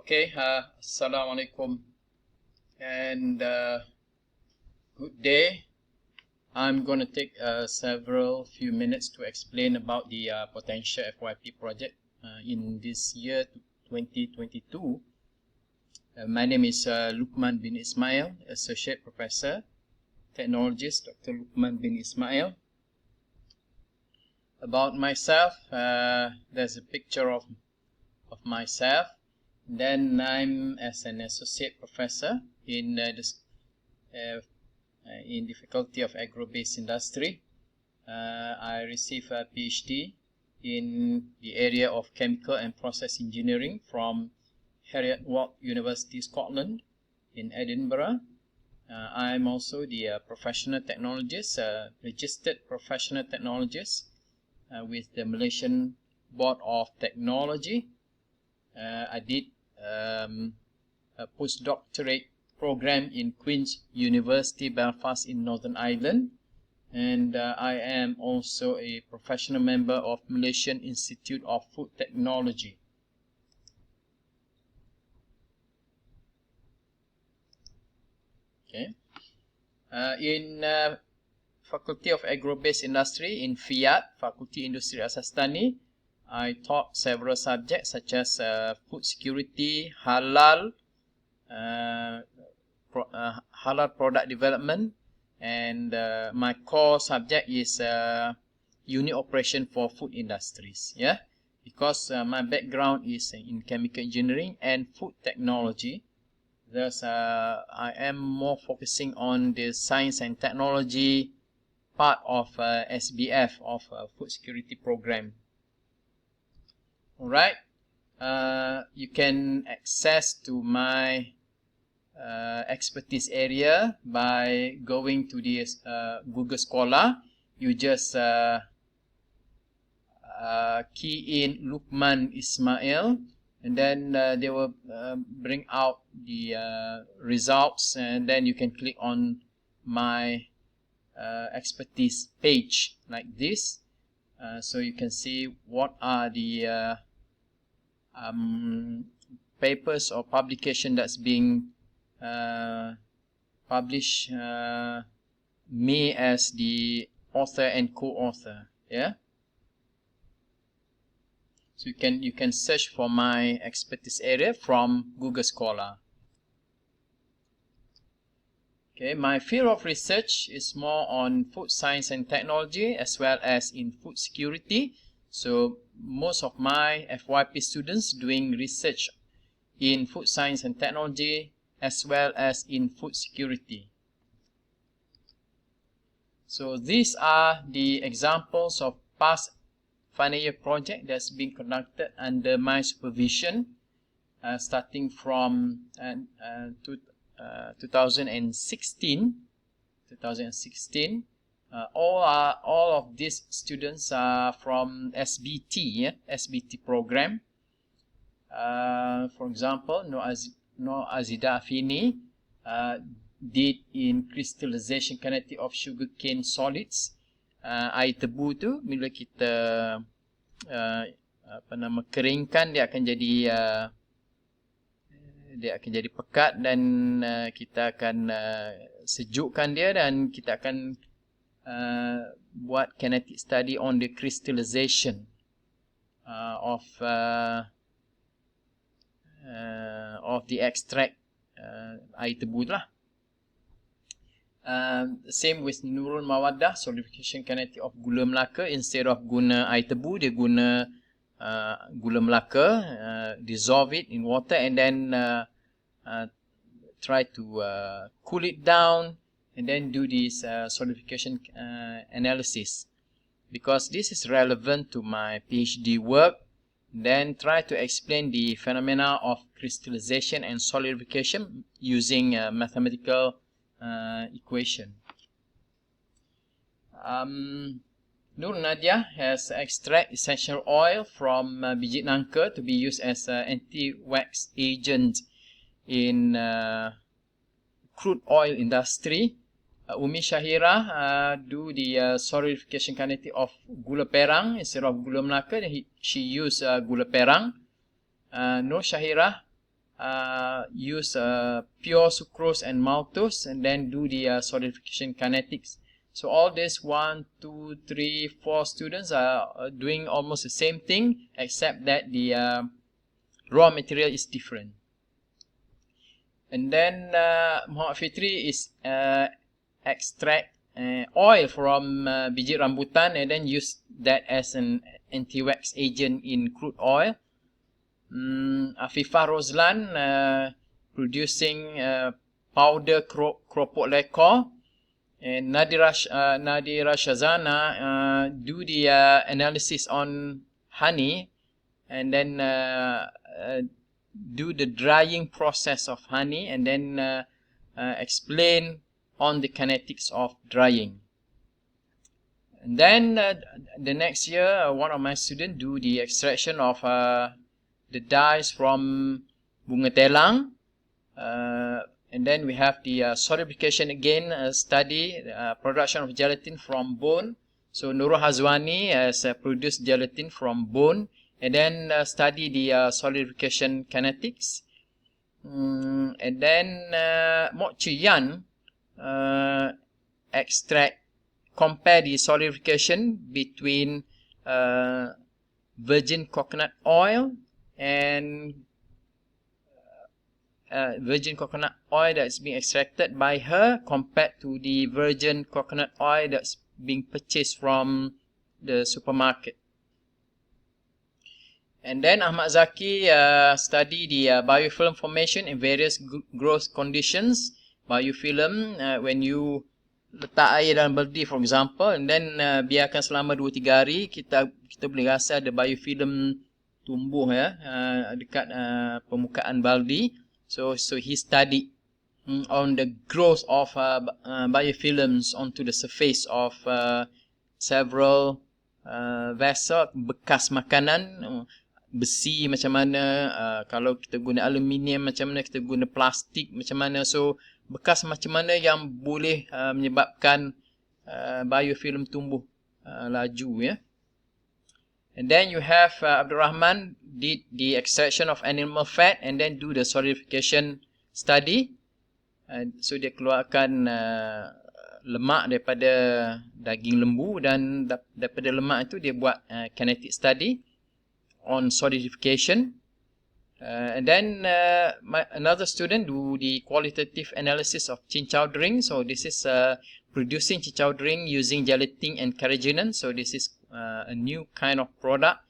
Okay, Assalamualaikum and good day. I'm going to take several few minutes to explain about the potential FYP project in this year 2022. My name is Luqman bin Ismail, Associate Professor, Technologist, Dr. Luqman bin Ismail. About myself, there's a picture of myself. Then I'm as an associate professor in the Faculty of Agro-Based Industry. I received a PhD in the area of Chemical and Process Engineering from Heriot-Watt University, Scotland in Edinburgh. I'm also the professional technologist, registered professional technologist with the Malaysian Board of Technology. I did a postdoctorate program in Queen's University, Belfast in Northern Ireland, and I am also a professional member of Malaysian Institute of Food Technology. Okay. In Faculty of Agro-Based Industry in FIAT, Fakulti Industri Asas Tani, I taught several subjects such as food security, halal, halal product development, and my core subject is unit operation for food industries. Yeah, because my background is in chemical engineering and food technology. Thus, I am more focusing on the science and technology part of SBF, of food security program. Alright, you can access to my expertise area by going to the Google Scholar. You just key in Luqman Ismail, and then they will bring out the results, and then you can click on my expertise page like this. So you can see what are the papers or publication that's being published, me as the author and co-author. Yeah, so you can search for my expertise area from Google Scholar. Okay, my field of research is more on food science and technology as well as in food security. So most of my FYP students doing research in food science and technology as well as in food security. So these are the examples of past final year project that's been conducted under my supervision, starting from 2016. All of these students are from SBT, yeah? SBT program. For example, Noor Azida Afini did in crystallization kinetic of sugarcane solids. Air tebu tu bila kita keringkan, dia akan jadi pekat, dan kita akan sejukkan dia, dan kita akan buat kinetic study on the crystallization of the extract air tebu lah. Same with Nurul Mawaddah, solidification kinetic of gula Melaka. Instead of guna air tebu, dia guna gula Melaka, dissolve it in water, and then try to cool it down, and then do this solidification analysis. Because this is relevant to my PhD work, then try to explain the phenomena of crystallization and solidification using mathematical equation. Nur Nadia has extract essential oil from biji nangka to be used as an anti-wax agent in crude oil industry. Umi Shahira do the solidification kinetic of gula perang. Instead of gula Melaka, she used gula perang. Nur Shahira use pure sucrose and maltose and then do the solidification kinetics. So all this 1, 2, 3, 4 students are doing almost the same thing, except that the raw material is different. And then Muhammad Fitri is extract oil from biji rambutan and then use that as an anti-wax agent in crude oil. Afifah Roslan producing powder keropok lekor, and Nadira Shazana do the analysis on honey and then do the drying process of honey and then explain on the kinetics of drying. And then the next year, one of my students do the extraction of the dyes from bunga telang. And then we have the solidification again, study production of gelatin from bone. So Nurul Hazwani has produced gelatin from bone and then study the solidification kinetics. And then Mok Chi Yan compare the solidification between virgin coconut oil and virgin coconut oil that's being extracted by her compared to the virgin coconut oil that's being purchased from the supermarket. And then Ahmad Zaki study the biofilm formation in various growth conditions. Biofilm, when you letak air dalam berdi for example, and then biarkan selama 2-3 hari, kita boleh rasa ada biofilm tumbuh dekat permukaan baldi. So he studied on the growth of biofilms onto the surface of several vessel, bekas makanan, besi macam mana, kalau kita guna aluminium macam mana, kita guna plastik macam mana. So bekas macam mana yang boleh menyebabkan biofilm tumbuh laju ya. And then you have Abdul Rahman did the extraction of animal fat and then do the solidification study. So dia keluarkan lemak daripada daging lembu dan daripada lemak itu dia buat kinetic study on solidification. And then another student do the qualitative analysis of cincau drink. So this is producing cincau drink using gelatin and carrageenan. So this is a new kind of product.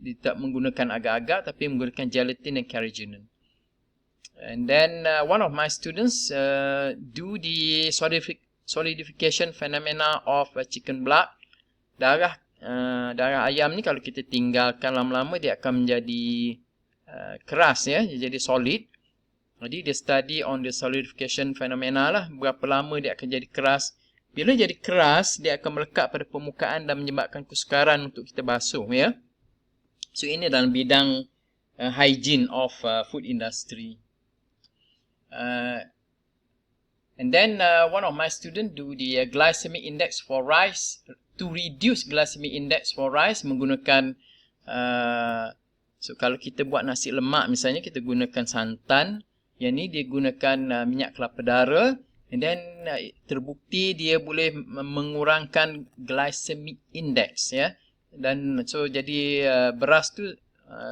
Dia tak menggunakan agar-agar tapi menggunakan gelatin dan carrageenan. And then one of my students do the solidification phenomena of chicken blood. Darah ayam ni kalau kita tinggalkan lama-lama dia akan menjadi keras ya, dia jadi solid. Jadi dia study on the solidification phenomena lah, berapa lama dia akan jadi keras. Bila jadi keras, dia akan melekat pada permukaan dan menyebabkan kesukaran untuk kita basuh ya. So ini dalam bidang hygiene of food industry. And then one of my students do the glycemic index for rice to reduce glycemic index for rice menggunakan so kalau kita buat nasi lemak misalnya kita gunakan santan, yang ni dia gunakan minyak kelapa dara, and then terbukti dia boleh mengurangkan glycemic index ya. Dan so jadi beras tu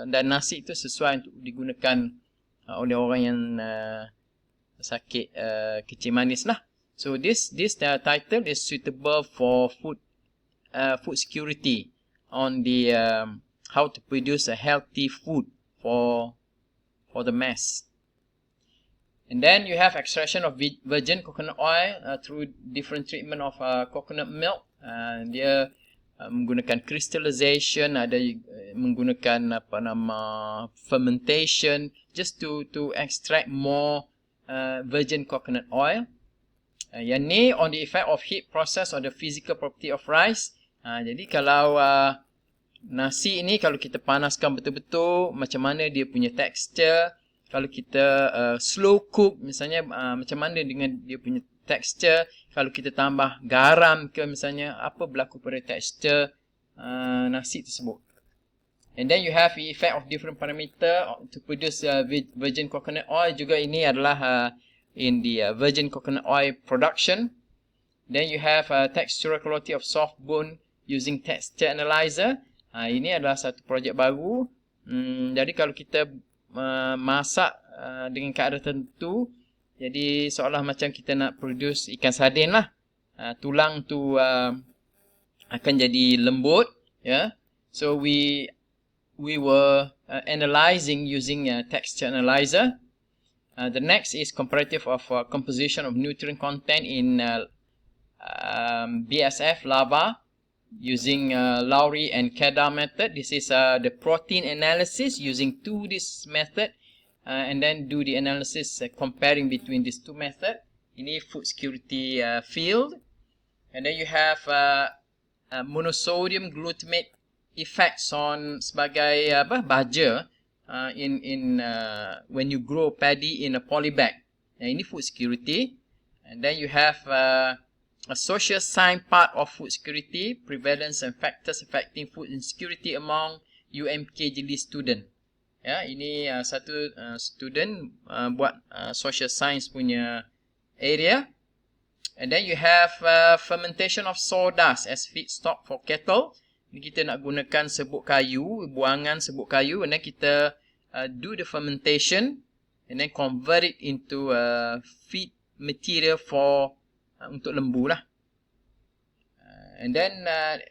dan nasi tu sesuai untuk digunakan oleh orang yang sakit kecil manis lah. So this title is suitable for food security on the how to produce a healthy food for the mass. And then you have extraction of virgin coconut oil through different treatment of coconut milk. Dia menggunakan crystallization, ada menggunakan fermentation just to extract more virgin coconut oil. Yang ni on the effect of heat process or the physical property of rice. Jadi kalau nasi ini kalau kita panaskan betul-betul, macam mana dia punya texture. Kalau kita slow cook misalnya, macam mana dengan dia punya texture. Kalau kita tambah garam ke misalnya, apa berlaku pada texture nasi tersebut. And then you have the effect of different parameter to produce virgin coconut oil. Juga ini adalah in the virgin coconut oil production. Then you have textural quality of soft bone using texture analyzer. Ini adalah satu projek baru. Jadi kalau kita masak dengan keadaan tertentu, jadi seolah macam kita nak produce ikan sardin lah. Tulang tu akan jadi lembut. Yeah. So we were analyzing using texture analyzer. The next is comparative of composition of nutrient content in BASF lava using Lowry and Kedar method. This is the protein analysis using this method, and then do the analysis comparing between these two methods. Ini food security field. And then you have monosodium glutamate effects on sebagai baja in when you grow paddy in a polybag. Ini food security. And then you have a social sign part of food security, prevalence and factors affecting food insecurity among UMK Jeli student. Ya, ini satu student buat social science punya area. And then you have fermentation of sawdust as feedstock for cattle. Ini kita nak gunakan serbuk kayu, buangan serbuk kayu, and then kita do the fermentation and then convert it into feed material for untuk lembu lah. And then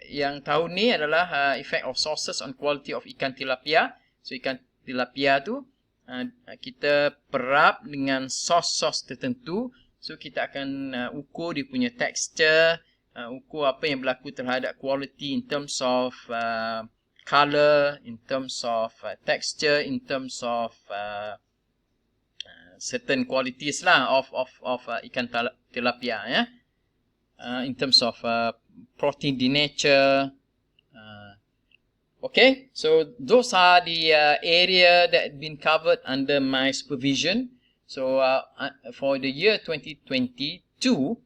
yang tahun ni adalah effect of sources on quality of ikan tilapia. So ikan tilapia tu kita perap dengan sos-sos tertentu. So kita akan ukur dia punya texture, ukur apa yang berlaku terhadap quality in terms of color, in terms of texture, in terms of certain qualities lah of ikan tilapia, ya. In terms of protein denature. Okay, so those are the area that have been covered under my supervision. So for the year 2022,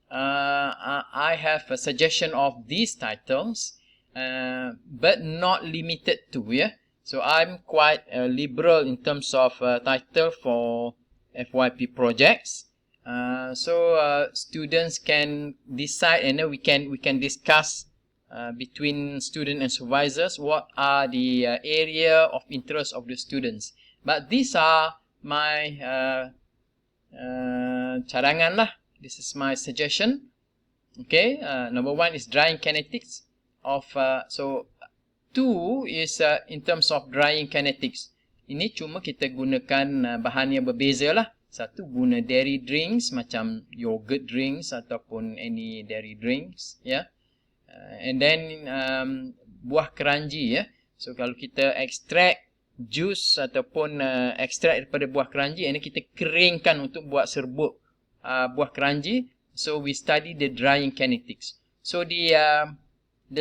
I have a suggestion of these titles, but not limited to, yeah. So I'm quite liberal in terms of title for FYP projects. So students can decide, and then we can discuss between student and supervisors what are the area of interest of the students. But these are my cadangan lah. This is my suggestion. Okay, number one is drying kinetics of so 2 is in terms of drying kinetics. Ini cuma kita gunakan bahan yang berbeza lah. Satu guna dairy drinks macam yogurt drinks ataupun any dairy drinks, ya. And then buah keranji, ya. So kalau kita extract jus ataupun extract daripada buah keranji, ini kita keringkan untuk buat serbuk buah keranji. So we study the drying kinetics. So the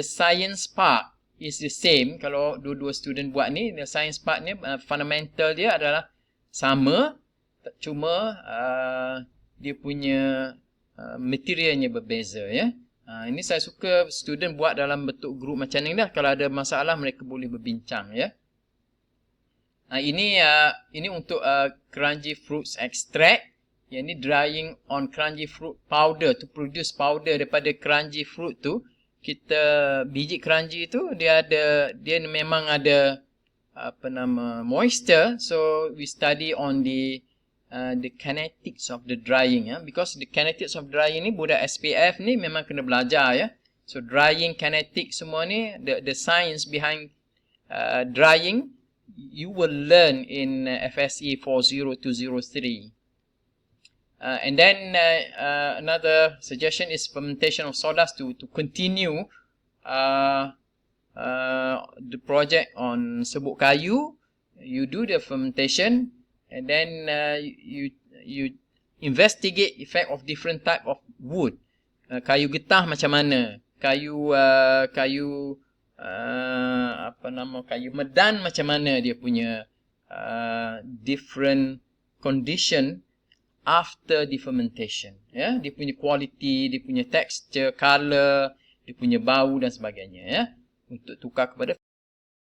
science part is the same. Kalau dua-dua student buat ni, the science part ni fundamental dia adalah sama. Cuma dia punya materialnya berbeza, ya. Ini saya suka student buat dalam bentuk group macam ni dah. Kalau ada masalah mereka boleh berbincang, ya. Ini untuk crunchy fruits extract. Yang ni drying on crunchy fruit powder, to produce powder daripada crunchy fruit tu. Kita biji crunchy tu dia memang ada moisture. So we study on the kinetics of the drying, ya. Because the kinetics of drying ni budak SPF ni memang kena belajar, ya. So drying kinetics semua ni, the science behind drying you will learn in FSE 40203. And then another suggestion is fermentation of sawdust to continue the project on serbuk kayu. You do the fermentation. And then you investigate effect of different type of wood. Kayu getah macam mana? Kayu kayu medan macam mana dia punya different condition after the fermentation. Ya, dia punya quality, dia punya texture, color, dia punya bau dan sebagainya, ya. Untuk tukar kepada